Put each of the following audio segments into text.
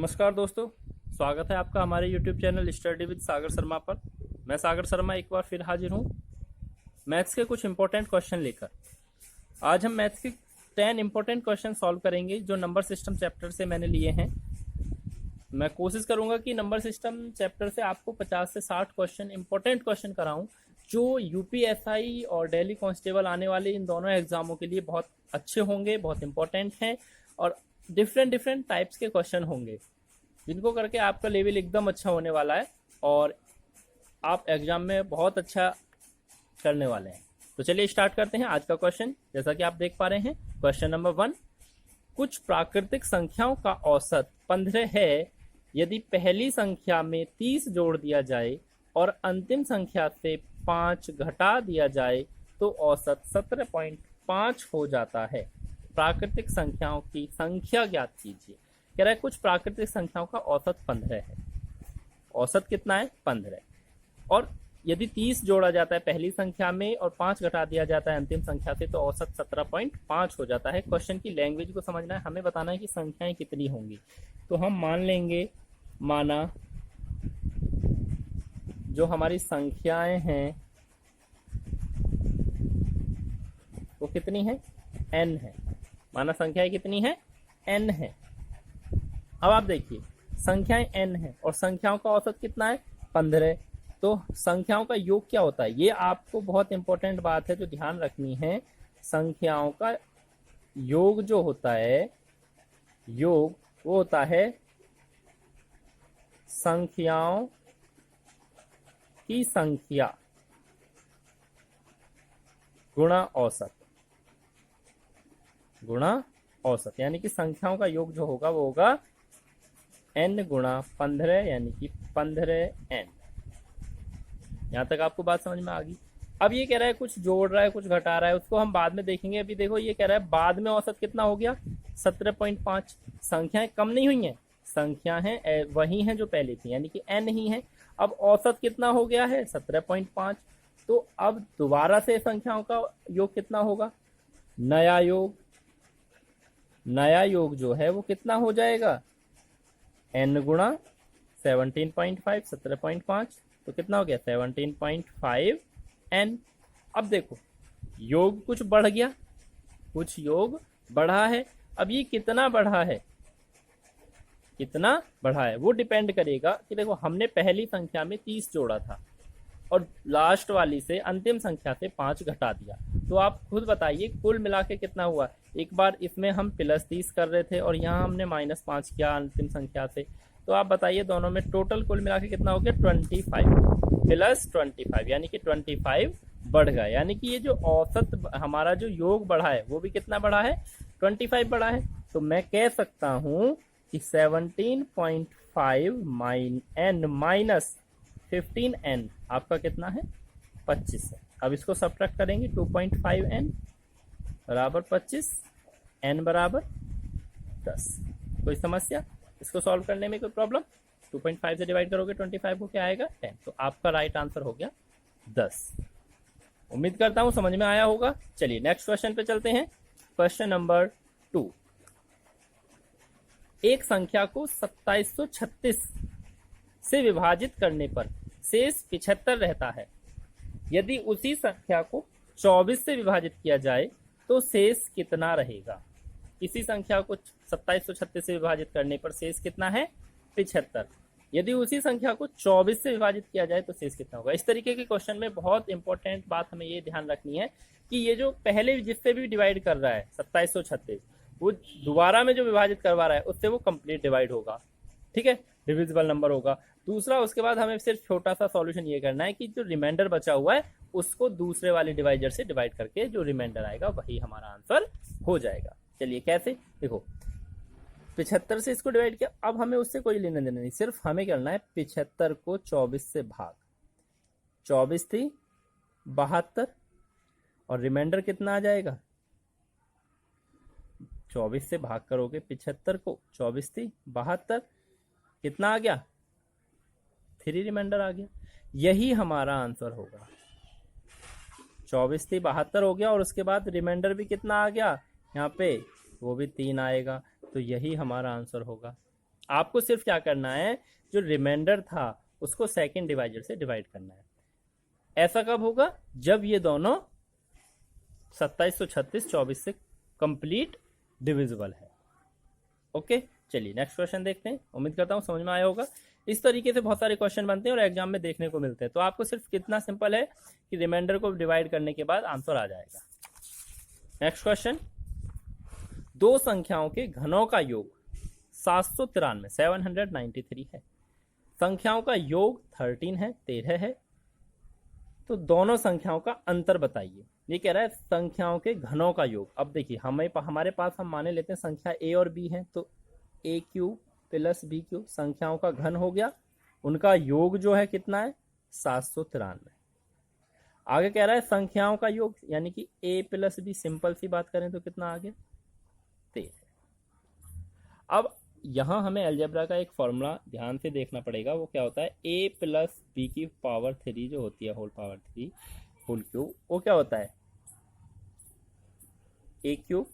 नमस्कार दोस्तों, स्वागत है आपका हमारे YouTube channel study with Sagar Sharma पर। मैं सागर शर्मा एक बार फिर हाजिर हूँ मैथ्स के कुछ इंपॉर्टेंट क्वेश्चन लेकर। आज हम मैथ्स के 10 इंपॉर्टेंट क्वेश्चन सॉल्व करेंगे जो नंबर सिस्टम चैप्टर से मैंने लिए हैं। मैं कोशिश करूंगा कि नंबर सिस्टम चैप्टर से आपको 50 से 60 क्वेश्चन इंपॉर्टेंट क्वेश्चन कराऊं जो यूपीएसआई और दिल्ली कांस्टेबल आने वाले इन दोनों एग्जामों के लिए बहुत अच्छे होंगे, बहुत इंपॉर्टेंट हैं और डिफरेंट टाइप्स के क्वेश्चन होंगे जिनको करके आपका लेवल एकदम अच्छा होने वाला है और आप एग्जाम में बहुत अच्छा करने वाले हैं। तो चलिए स्टार्ट करते हैं आज का क्वेश्चन। जैसा कि आप देख पा रहे हैं, क्वेश्चन नंबर 1, कुछ प्राकृतिक संख्याओं का औसत 15 है। यदि पहली संख्या में 30 जोड़ दिया जाए और अंतिम संख्या से 5 घटा दिया जाए तो औसत 17.5 हो जाता है। प्राकृतिक संख्याओं की संख्या ज्ञात कीजिए। कह रहा है कुछ प्राकृतिक संख्याओं का औसत 15 है। औसत कितना है? 15। और यदि 30 जोड़ा जाता है पहली संख्या में और 5 घटा दिया जाता है अंतिम संख्या से तो औसत 17.5 हो जाता है। क्वेश्चन की लैंग्वेज को समझना है, हमें बताना है कि संख्याएं कितनी होंगी। तो हम मान लेंगे, माना जो हमारी संख्याएं हैं वो कितनी है? n है। माना संख्याएं कितनी है? n है। अब आप देखिए संख्याएं n है और संख्याओं का औसत कितना है? 15। तो संख्याओं का योग क्या होता है? ये आपको बहुत इंपॉर्टेंट बात है जो ध्यान रखनी है। संख्याओं का योग जो होता है, योग वो होता है संख्याओं की संख्या गुणा औसत, गुणा औसत। यानी कि संख्याओं का योग जो होगा वो होगा n गुणा 15 यानी कि 15n। यहां तक आपको बात समझ में आ गई। अब ये कह रहा है कुछ जोड़ रहा है, कुछ घटा रहा है, उसको हम बाद में देखेंगे। अभी देखो ये कह रहा है बाद में औसत कितना हो गया? 17.5। संख्याएं कम नहीं हुई हैं, संख्या है वही हैं जो पहले थी, यानी कि n ही है। अब औसत कितना हो गया है? 17.5। तो अब दोबारा से संख्याओं का योग कितना होगा? नया योग, नया योग जो है वो कितना हो जाएगा? n गुणा 17.5, 17.5 तो कितना हो गया? 17.5n। अब देखो योग कुछ बढ़ गया, कुछ योग बढ़ा है। अब ये कितना बढ़ा है, कितना बढ़ा है वो डिपेंड करेगा कि देखो हमने पहली संख्या में 30 जोड़ा था और लास्ट वाली से अंतिम संख्या से 5 घटा दिया। तो आप खुद बताइए कुल मिला के कितना हुआ। एक बार इसमें हम +30 कर रहे थे और यहाँ हमने -5 किया अंतिम संख्या से। तो आप बताइए दोनों में टोटल कुल मिला के कितना हो गया? 25 + 25 यानी कि 25 बढ़ गया। यानी कि ये जो औसत हमारा जो योग बढ़ा है वो भी कितना बढ़ा है? 25 बढ़ा है। तो मैं कह सकता हूँ कि 17.5 n माइनस 15n आपका कितना है? 25 है। अब इसको सब्ट्रैक्ट करेंगे, 2.5n बराबर 25, n बराबर 10। कोई समस्या? इसको सॉल्व करने में कोई प्रॉब्लम? 2.5 से डिवाइड करोगे 25 को, क्या आएगा? 10। तो आपका राइट आंसर हो गया 10। उम्मीद करता हूं समझ में आया होगा। चलिए नेक्स्ट क्वेश्चन पे चलते हैं। क्वेश्चन नंबर 2, एक संख्या को 2736 से विभाजित करने पर शेष 75 रहता है। यदि उसी संख्या को 24 से विभाजित किया जाए तो शेष कितना रहेगा? इसी संख्या को 2736 से विभाजित करने पर शेष कितना है? 75। यदि उसी संख्या को 24 से विभाजित किया जाए तो शेष कितना होगा? इस तरीके के क्वेश्चन में बहुत इंपॉर्टेंट बात हमें ये ध्यान रखनी है कि ये जो पहले जिससे भी डिवाइड कर रहा है 2736, वो दोबारा में जो विभाजित करवा रहा है उससे वो कंप्लीट डिवाइड होगा, ठीक है, डिविजिबल नंबर होगा। दूसरा, उसके बाद हमें सिर्फ छोटा सा सॉल्यूशन ये करना है कि जो रिमाइंडर बचा हुआ है उसको दूसरे वाले डिवाइडर से डिवाइड करके जो रिमाइंडर आएगा वही हमारा आंसर हो जाएगा। चलिए कैसे? देखो 75 से इसको डिवाइड किया, अब हमें उससे कोई लेना देना नहीं, सिर्फ हमें करना है 75 को 24 से भाग। 24 थी 72 और रिमाइंडर कितना आ जाएगा? 24 से भाग करोगे 75 को, 24 थी 72, कितना आ गया? 3 रिमाइंडर आ गया। यही हमारा आंसर होगा। 24 थी 72 हो गया और उसके बाद रिमाइंडर भी कितना आ गया यहाँ पे? वो भी 3 आएगा। तो यही हमारा आंसर होगा। आपको सिर्फ क्या करना है, जो रिमाइंडर था उसको सेकंड डिवाइजर से डिवाइड करना है। ऐसा कब होगा, जब ये दोनों 2736 24 से कंप्लीट डिविजिबल है। ओके, चलिए नेक्स्ट क्वेश्चन देखते हैं। उम्मीद करता हूँ समझ में आया होगा। इस तरीके से बहुत सारे क्वेश्चन बनते हैं और एग्जाम में देखने को मिलते हैं। तो आपको सिर्फ कितना सिंपल है कि रिमाइंडर को डिवाइड करने के बाद आंसर आ जाएगा। नेक्स्ट क्वेश्चन, दो संख्याओं के घनों का योग 793 है। संख्याओं का योग 13 है, 13 है। तो दोनों संख्याओं का अंतर बताइए। ये कह रहा है संख्याओं के घनों का योग। अब देखिए हमारे पास हम माने लेते हैं संख्या ए और बी है, तो ए क्यूब प्लस बी क्यूब संख्याओं का घन हो गया। उनका योग जो है कितना है, 793। आगे कह रहा है संख्याओं का योग यानी कि ए प्लस बी, सिंपल सी बात करें तो कितना आ गया, 13। अब यहां हमें अलजेब्रा का एक फॉर्मूला ध्यान से देखना पड़ेगा। वो क्या होता है, ए प्लस बी की पावर 3 जो होती है, होल पावर 3 होल क्यूब, वो क्या होता है, a cube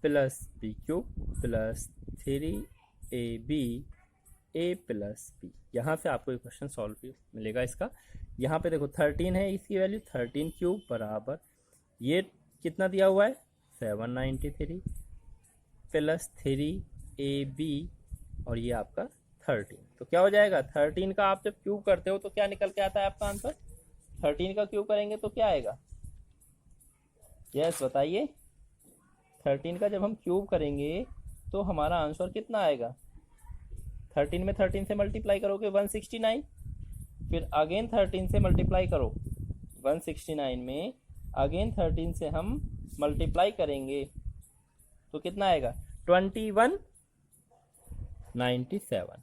plus b cube plus 3ab a plus b. यहाँ से आपको एक क्वेश्चन सॉल्व मिलेगा इसका। यहाँ पे देखो 13 है, इसकी वैल्यू 13 क्यूब बराबर ये कितना दिया हुआ है 793 प्लस 3ab और ये आपका 13। तो क्या हो जाएगा, 13 का आप जब क्यूब करते हो तो क्या निकल के आता है आपका आंसर, 13 का क्यूब करेंगे तो क्या आएगा, यस बताइए। 13 का जब हम क्यूब करेंगे तो हमारा आंसर कितना आएगा, 13 में 13 से मल्टीप्लाई करोगे 169, फिर अगेन 13 से मल्टीप्लाई करो 169 में, अगेन 13 से हम मल्टीप्लाई करेंगे तो कितना आएगा 2197,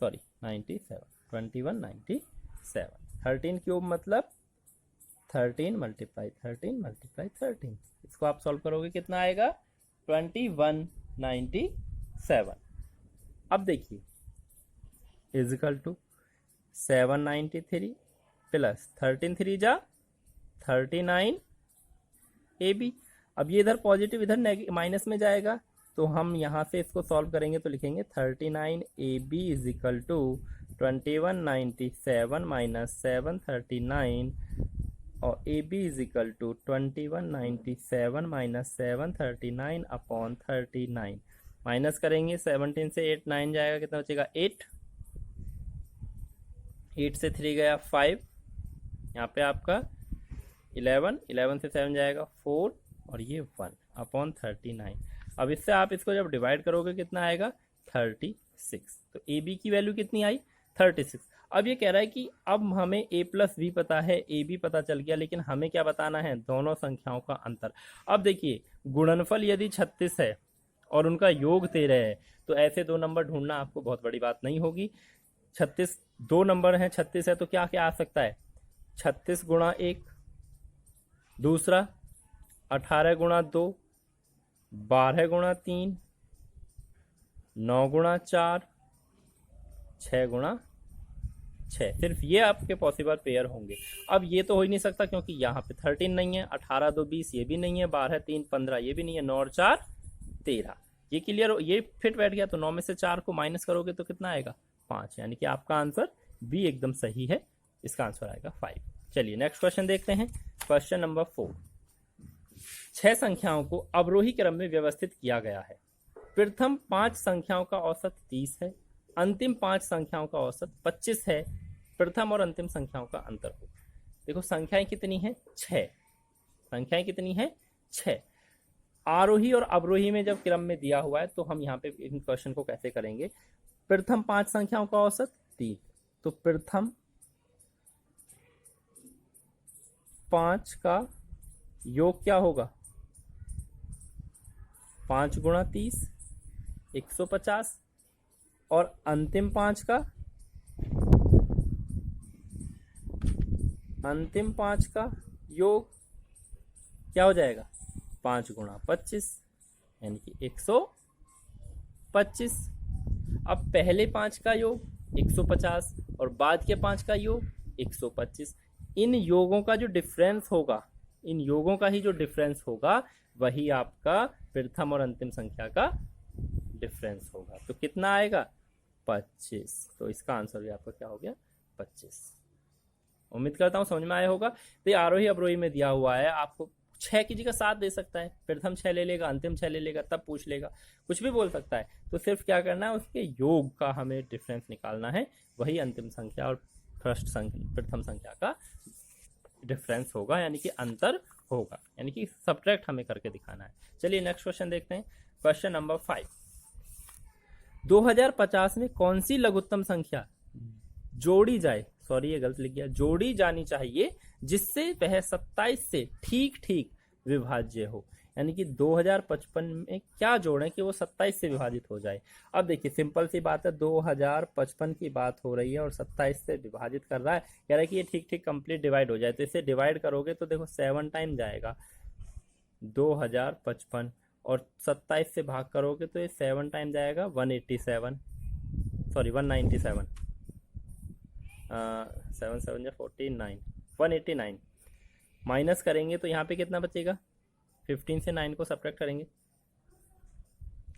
सॉरी 97, 2197। 13 क्यूब मतलब 13 मल्टीप्लाई 13 मल्टीप्लाई 13, इसको आप सॉल्व करोगे कितना आएगा 2197। अब देखिए इजिकल टू 793 प्लस 13 3 जा 39 AB। अब ये इधर पॉजिटिव इधर माइनस में जाएगा, तो हम यहाँ से इसको सॉल्व करेंगे तो लिखेंगे 39 AB is equal to 2197 minus 739 और AB is equal to 2197 minus 739 upon 39। Minus करेंगे 17 से 8 9 जाएगा, कितना बचेगा 8, 8 से 3 गया 5, यहाँ पे आपका 11, 11 से 7 जाएगा 4 और ये 1 अपॉन 39। अब इससे आप इसको जब डिवाइड करोगे कितना आएगा 36। तो ए बी की वैल्यू कितनी आई 36। अब ये कह रहा है कि अब हमें a प्लस बी पता है, ए बी पता चल गया, लेकिन हमें क्या बताना है, दोनों संख्याओं का अंतर। अब देखिए गुणनफल यदि 36 है और उनका योग 13 है तो ऐसे दो नंबर ढूंढना आपको बहुत बड़ी बात नहीं होगी। 36 दो नंबर हैं, 36 है तो क्या क्या आ सकता है 36 गुणा 1, दूसरा 18 गुणा 2, 12 गुणा 3, 9 गुणा 4, 6 गुणा 6। सिर्फ ये आपके पॉसिबल पेयर होंगे। अब ये तो हो ही नहीं सकता क्योंकि यहाँ पे 13 नहीं है, 18 2 20 ये भी नहीं है, 12 3 15 ये भी नहीं है, 9 और 4 13। ये क्लियर, ये फिट बैठ गया। तो 9 में से 4 को माइनस करोगे तो कितना आएगा 5, यानी कि आपका आंसर बी एकदम सही है। इसका आंसर आएगा 5। चलिए नेक्स्ट क्वेश्चन देखते हैं। क्वेश्चन नंबर 4, 6 संख्याओं को अवरोही क्रम में व्यवस्थित किया गया है। प्रथम 5 संख्याओं का औसत 30 है, अंतिम 5 संख्याओं का औसत 25 है। प्रथम और अंतिम संख्याओं का अंतर हो। देखो संख्याएं कितनी हैं 6, संख्याएं कितनी हैं 6। आरोही और अवरोही में जब क्रम में दिया हुआ है तो हम यहाँ पे इन क्वेश्चन को कैसे करेंगे। प्रथम 5 संख्याओं का औसत 3, तो प्रथम 5 का योग क्या होगा 5 गुणा 30 150, और अंतिम 5 का योग क्या हो जाएगा 5 गुणा 25 यानी कि 125। अब पहले 5 का योग 150 और बाद के 5 का योग 125। इन योगों का जो डिफरेंस होगा, इन योगों का ही जो डिफरेंस होगा वही आपका प्रथम और अंतिम संख्या का डिफरेंस होगा। तो कितना आएगा 25। तो इसका आंसर भी आपका क्या हो गया 25। उम्मीद करता हूँ समझ में आया होगा। तो ये आरोही अवरोही में दिया हुआ है, आपको 6 की जगह 7 दे सकता है, प्रथम 6 ले लेगा, अंतिम 6 ले लेगा, तब पूछ लेगा, कुछ भी बोल सकता है। तो सिर्फ क्या करना है, उसके योग का हमें डिफरेंस निकालना है, वही अंतिम संख्या और प्रथम संख्या का डिफरेंस होगा, यानी कि अंतर होगा, यानी कि सब्ट्रैक्ट हमें करके दिखाना है। चलिए नेक्स्ट क्वेश्चन देखते हैं। क्वेश्चन नंबर 5, 2050 में कौन सी लघुत्तम संख्या जोड़ी जाए, सॉरी ये गलत लिख गया, जोड़ी जानी चाहिए जिससे वह 27 से ठीक ठीक विभाज्य हो। यानी कि 2055 में क्या जोड़ें कि वो 27 से विभाजित हो जाए। अब देखिए सिंपल सी बात है, 2055 की बात हो रही है और 27 से विभाजित कर रहा है, कह रहा है कि ये ठीक ठीक कंप्लीट डिवाइड हो जाए। तो इसे डिवाइड करोगे तो देखो 7 टाइम जाएगा 2055, और 27 से भाग करोगे तो ये 7 टाइम जाएगा 187, सॉरी 197, 7 7 या 49, 189। माइनस करेंगे तो यहाँ पे कितना बचेगा, 15 से 9 को सब्ट्रैक्ट करेंगे,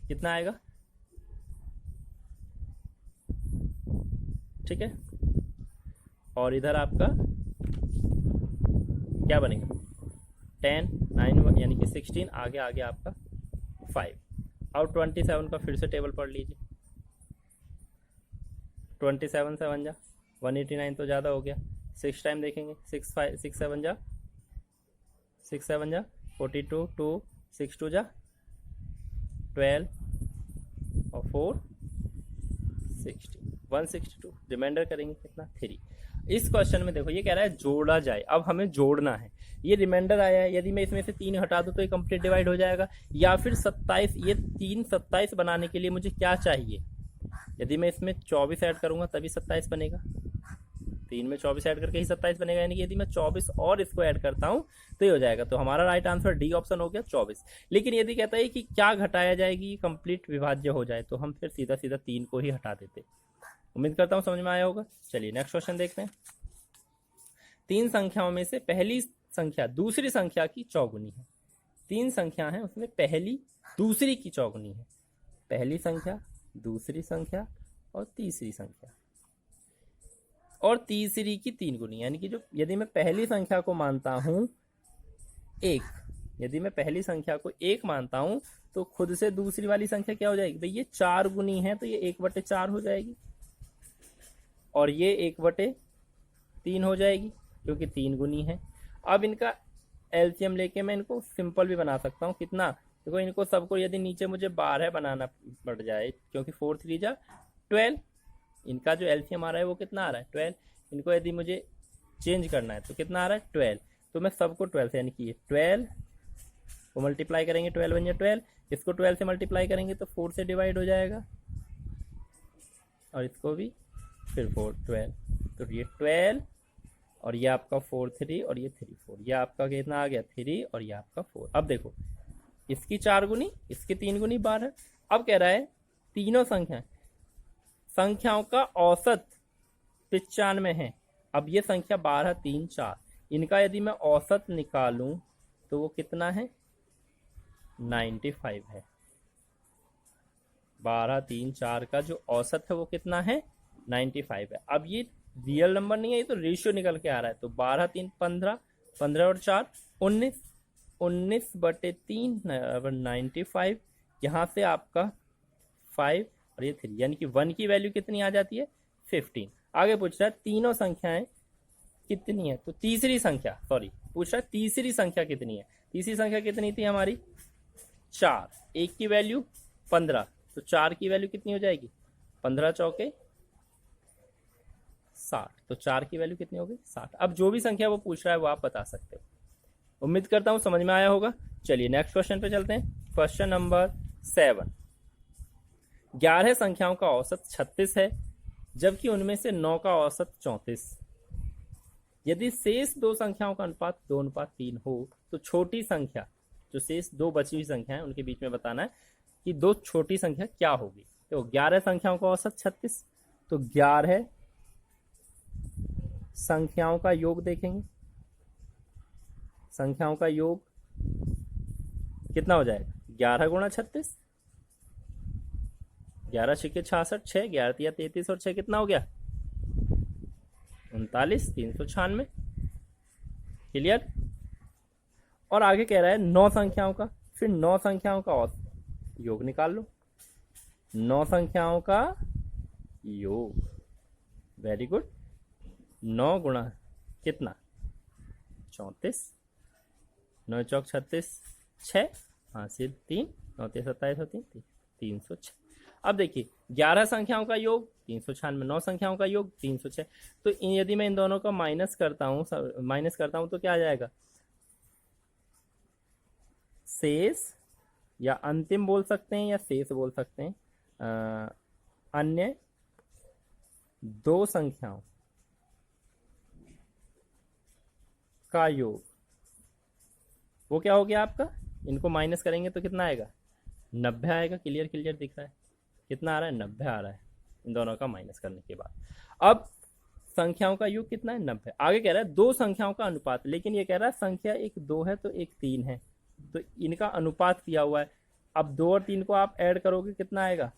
कितना आएगा, ठीक है। और इधर आपका क्या बनेगा, 10 9 यानी कि 16, आगे आगे आपका 5। अब 27 का फिर से टेबल पढ़ लीजिए, 27 7 जा 189 तो ज़्यादा हो गया, 6 टाइम देखेंगे, 6 5 6 7 जा 42, 2 6 2 जा 12 और 4 60, 162। रिमाइंडर करेंगे कितना, 3। इस क्वेश्चन में देखो ये कह रहा है जोड़ा जाए, अब हमें जोड़ना है। ये रिमाइंडर आया है, यदि मैं इसमें से 3 हटा दूं तो ये कंप्लीट डिवाइड हो जाएगा, या फिर 27, ये 3 27 बनाने के लिए मुझे क्या चाहिए, यदि मैं इसमें 24 ऐड करूंगा तभी 27 बनेगा, 3 में 24 ऐड करके ही 27 बनेगा, यानी कि यदि मैं 24 और इसको ऐड करता हूं तो ये हो जाएगा। तो हमारा राइट आंसर डी ऑप्शन हो गया 24। लेकिन यदि कहता है कि क्या घटाया जाएगी कंप्लीट विभाज्य हो जाए, तो हम फिर सीधा सीधा 3 को ही हटा देते। उम्मीद करता हूं समझ में आया होगा। चलिए नेक्स्ट क्वेश्चन देखते हैं। 3 संख्याओं में से पहली संख्या दूसरी संख्या की चौगुनी है। 3 संख्या है, उसमें पहली दूसरी की चौगुनी है, पहली संख्या, दूसरी संख्या और तीसरी संख्या, और तीसरी की 3 गुनी। यानी कि जो यदि मैं पहली संख्या को मानता हूं 1, यदि मैं पहली संख्या को 1 मानता हूं तो खुद से दूसरी वाली संख्या क्या हो जाएगी, भाई ये 4 गुनी है तो ये 1/4 हो जाएगी, और ये 1/3 हो जाएगी क्योंकि 3 गुनी है। अब इनका एलसीएम लेके मैं इनको सिंपल भी बना सकता हूँ, कितना, देखो इनको सबको यदि नीचे मुझे 12 बनाना पड़ जाए, क्योंकि 4 3 जा 12, इनका जो एलसीएम आ रहा है वो कितना आ रहा है 12, इनको यदि मुझे चेंज करना है तो कितना आ रहा है 12, तो मैं सबको 12 से, यानी कि ये 12 को मल्टीप्लाई करेंगे, 12 बन जाए 12, इसको 12 से मल्टीप्लाई करेंगे तो 4 से डिवाइड हो जाएगा, और इसको भी फिर 4 12, तो ये 12 और ये आपका 4 3 और ये 3 4, ये आपका कितना आ गया 3 और ये आपका 4। अब देखो इसकी 4 गुनी, इसकी 3 गुनी 12। अब कह रहा है तीनों संख्याओं का औसत 95 है। अब ये संख्या 12 3 4, इनका यदि मैं औसत निकालूं तो वो कितना है 95 है। 12 3 4 का जो औसत है वो कितना है 95 है। अब ये रियल नंबर नहीं है, ये तो रेशियो निकल के आ रहा है, तो 12 3 15, 15 और 4 19, 19/3 95, यहाँ से आपका 5 और ये 3, यानी कि 1 की वैल्यू कितनी आ जाती है 15। आगे पूछ रहा है तीनों संख्याएं कितनी है, तो तीसरी संख्या, सॉरी पूछ रहा है तीसरी संख्या कितनी है। तीसरी संख्या कितनी थी हमारी 4, 1 की वैल्यू 15, तो 4 की वैल्यू कितनी हो जाएगी 15 चौके 60, तो 4 की वैल्यू कितनी होगी 60। अब जो भी संख्या वो पूछ रहा है वो आप बता सकते हो। उम्मीद करता हूं समझ में आया होगा। चलिए नेक्स्ट क्वेश्चन पे चलते हैं। क्वेश्चन नंबर 7, 11 संख्याओं का औसत 36 है जबकि उनमें से 9 का औसत 34। यदि शेष 2 संख्याओं का अनुपात 2:3 हो तो छोटी संख्या, जो शेष 2 बची हुई संख्या है उनके बीच में बताना है कि 2 छोटी संख्या क्या होगी। तो 11 संख्याओं का औसत 36, तो 11 संख्याओं का योग देखेंगे, संख्याओं का योग कितना हो जाएगा 11 गुणा 36, 11 छिके 66, 6 11 तिया 33 और 6 कितना हो गया 39, 396। क्लियर। और आगे कह रहा है 9 संख्याओं का, फिर 9 संख्याओं का और योग निकाल लो। 9 संख्याओं का योग, वेरी गुड। 9 गुणा कितना 34, 9 चौक 36, 6 हासिल 3, 9 3 27 और 3 306। अब देखिए 11 संख्याओं का योग 396, 9 संख्याओं का योग 306। तो यदि मैं इन दोनों का माइनस करता हूं तो क्या आ जाएगा, शेष या अंतिम बोल सकते हैं या शेष बोल सकते हैं, अन्य 2 संख्याओं का योग, वो क्या हो गया आपका, इनको माइनस करेंगे तो कितना आएगा 90 आएगा। क्लियर क्लियर दिख रहा है, कितना आ रहा है 90 आ रहा है इन दोनों का माइनस करने के बाद। अब संख्याओं का योग कितना है 90। आगे कह रहा है 2 संख्याओं का अनुपात, लेकिन ये कह रहा है संख्या एक 2 है तो एक 3 है, तो इनका अनुपात किया हुआ है। अब 2 और 3 को आप ऐड करोगे कितना आएगा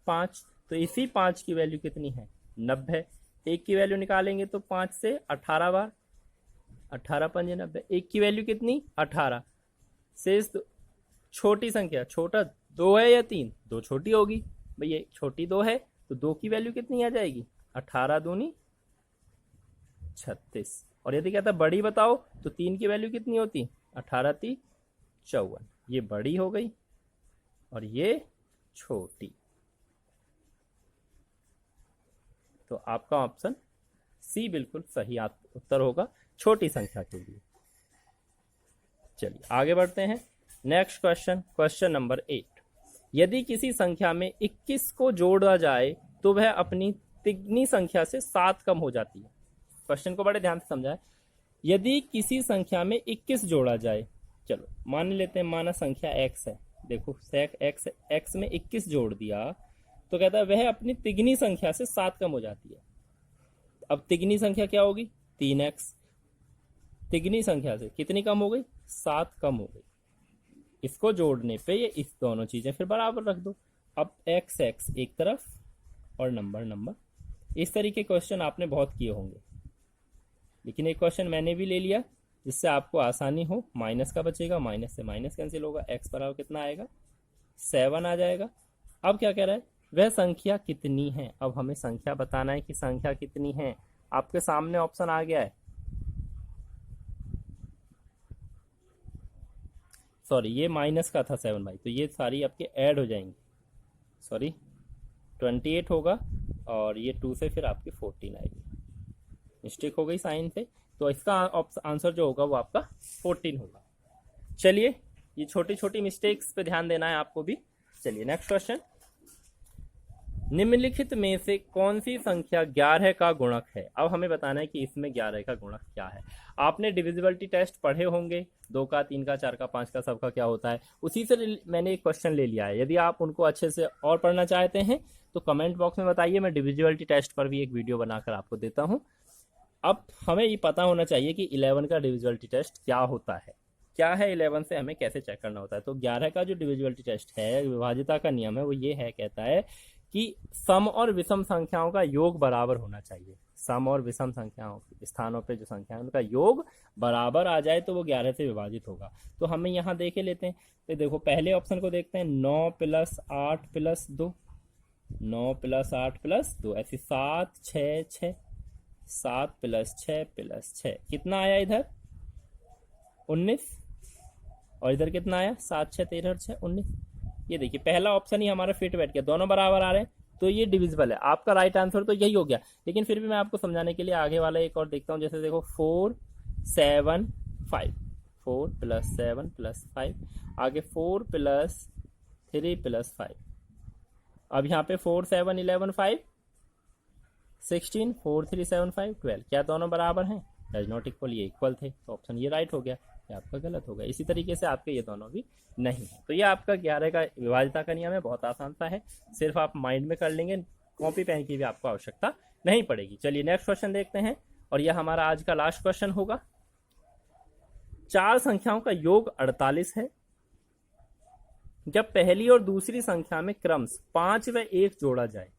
5, तो इसी 5 की वैल्यू कितनी है 90। एक की वैल्यू निकालेंगे तो 5 से 18 बार, 18 पंजे 90, एक की वैल्यू कितनी 18। शेष छोटी संख्या, छोटा 2 है या 3, 2 छोटी होगी भैया, छोटी 2 है तो 2 की वैल्यू कितनी आ जाएगी 18 दूनी 36। और यदि कहता बड़ी बताओ तो 3 की वैल्यू कितनी होती 18 × 3 = 54। ये बड़ी हो गई और ये छोटी, तो आपका ऑप्शन सी बिल्कुल सही उत्तर होगा छोटी संख्या के लिए। चलिए आगे बढ़ते हैं। Next question, question number 8। यदि किसी संख्या में 21 को जोड़ा जाए तो वह अपनी तिगनी संख्या से 7 कम हो जाती है। क्वेश्चन को बड़े ध्यान से समझाएं। यदि किसी संख्या में 21 जोड़ा जाए, चलो मान लेते हैं, माना संख्या x है, देखो x में 21 जोड़ दिया तो कहता है वह अपनी तिगनी संख्या से 7 कम हो जाती है। अब तिगनी संख्या क्या होगी 3x, तिगनी संख्या से कितनी कम हो गई 7 कम हो गई। इसको जोड़ने पे ये इस दोनों चीजें फिर बराबर रख दो। अब x एक तरफ और नंबर। इस तरीके क्वेश्चन आपने बहुत किए होंगे, लेकिन एक क्वेश्चन मैंने भी ले लिया जिससे आपको आसानी हो। माइनस का बचेगा, माइनस से माइनस कैंसिल होगा, x बराबर कितना आएगा 7 आ जाएगा। अब क्या कह रहा है वह संख्या कितनी है। अब हमें संख्या बताना है कि संख्या कितनी है। आपके सामने ऑप्शन आ गया है, सॉरी ये माइनस का था 7 भाई, तो ये सारी आपके ऐड हो जाएंगी, सॉरी 28 होगा और ये 2 से फिर आपकी 14 आएगी, मिस्टेक हो गई साइन से, तो इसका आंसर जो होगा वो आपका 14 होगा। चलिए ये छोटी छोटी मिस्टेक्स पे ध्यान देना है आपको भी। चलिए नेक्स्ट क्वेश्चन, निम्नलिखित में से कौन सी संख्या 11 का गुणक है। अब हमें बताना है कि इसमें 11 का गुणक क्या है। आपने डिविजिबिलिटी टेस्ट पढ़े होंगे, 2 का 3 का 4 का 5 का सबका क्या होता है, उसी से मैंने एक क्वेश्चन ले लिया है। यदि आप उनको अच्छे से और पढ़ना चाहते हैं तो कमेंट बॉक्स में बताइए, मैं डिविजिबिलिटी टेस्ट पर भी एक वीडियो बनाकर आपको देता हूँ। अब हमें ये पता होना चाहिए कि 11 का डिविजिबिलिटी टेस्ट क्या होता है, क्या है 11 से हमें कैसे चेक करना होता है। तो 11 का जो डिविजिबिलिटी टेस्ट है, विभाज्यता का नियम है, वो ये है, कहता है कि सम और विषम संख्याओं का योग बराबर होना चाहिए। सम और विषम संख्याओं स्थानों पे जो संख्या है उनका योग बराबर आ जाए तो वो 11 से विभाजित होगा। तो हमें यहाँ देखे लेते हैं, तो देखो पहले ऑप्शन को देखते हैं, 9 + 8 + 2, 9 + 8 + 2, ऐसे 7 6 6, 7 + 6 + 6 कितना आया इधर 19, और इधर कितना आया 7 6 13 6 19। ये देखिए पहला ऑप्शन ही हमारा फिट बैठ गया, दोनों बराबर आ रहे हैं तो ये डिविजिबल है। आपका राइट आंसर तो यही हो गया, लेकिन फिर भी मैं आपको समझाने के लिए आगे वाला एक और देखता हूँ। जैसे देखो 4 7 5, 4 + 7 + 5, आगे 4 + 3 + 5। अब यहाँ पे 4 7 11 5 16, 4 3 7 5 12, क्या दोनों बराबर हैं, डज नॉट इक्वल, ये इक्वल थे, तो ऑप्शन ये राइट हो गया, ये आपका गलत हो गया। इसी तरीके से आपके ये दोनों भी नहीं है। तो ये आपका 11 का विभाज्यता का नियम है, बहुत आसान सा है, सिर्फ आप माइंड में कर लेंगे, कॉपी पेन की भी आपको आवश्यकता नहीं पड़ेगी। चलिए नेक्स्ट क्वेश्चन देखते हैं, और यह हमारा आज का लास्ट क्वेश्चन होगा। 4 संख्याओं का योग 48 है जब पहली और दूसरी संख्या में क्रमश 5 व 1 जोड़ा जाए,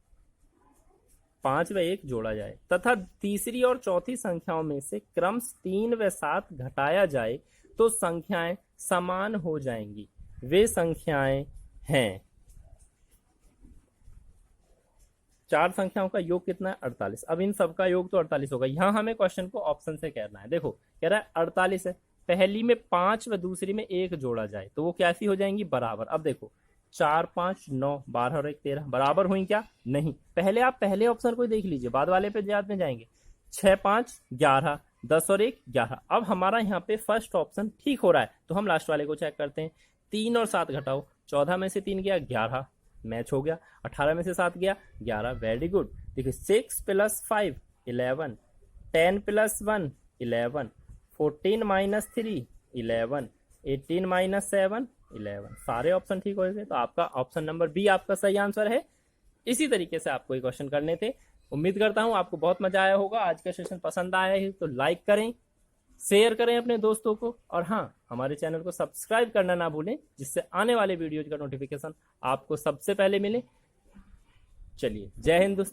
5 व 1 जोड़ा जाए तथा तीसरी और चौथी संख्याओं में से क्रमश 3 व 7 घटाया जाए तो संख्याएं समान हो जाएंगी। वे संख्याएं हैं, 4 संख्याओं का योग कितना है 48। अब इन सबका योग तो 48 होगा। यहां हमें क्वेश्चन को ऑप्शन से करना है। देखो कह रहा है 48 है, पहली में 5 व दूसरी में 1 जोड़ा जाए तो वो कैसी हो जाएंगी, बराबर। अब देखो 4 5 9 12 और 1 13 बराबर हुई क्या, नहीं। पहले आप पहले ऑप्शन को देख लीजिए, बाद वाले पे याद में जाएंगे। 6 5 11, 10 और 1 11। अब हमारा यहाँ पे फर्स्ट ऑप्शन ठीक हो रहा है तो हम लास्ट वाले को चेक करते हैं। 3 और 7 घटाओ, 14 में से 3 गया 11, मैच हो गया। 18 में से 7 गया 11, वेरी गुड। देखिए 6 + 5 11, 10 + 1 11, 14 - 3 11, 18 - 7 11। सारे ऑप्शन ठीक हो गए तो आपका ऑप्शन नंबर बी आपका सही आंसर है। इसी तरीके से आपको ये क्वेश्चन करने थे। उम्मीद करता हूं आपको बहुत मजा आया होगा। आज का सेशन पसंद आया है तो लाइक करें, शेयर करें अपने दोस्तों को, और हाँ हमारे चैनल को सब्सक्राइब करना ना भूलें जिससे आने वाले वीडियोज का नोटिफिकेशन आपको सबसे पहले मिले। चलिए, जय हिंद दोस्तों।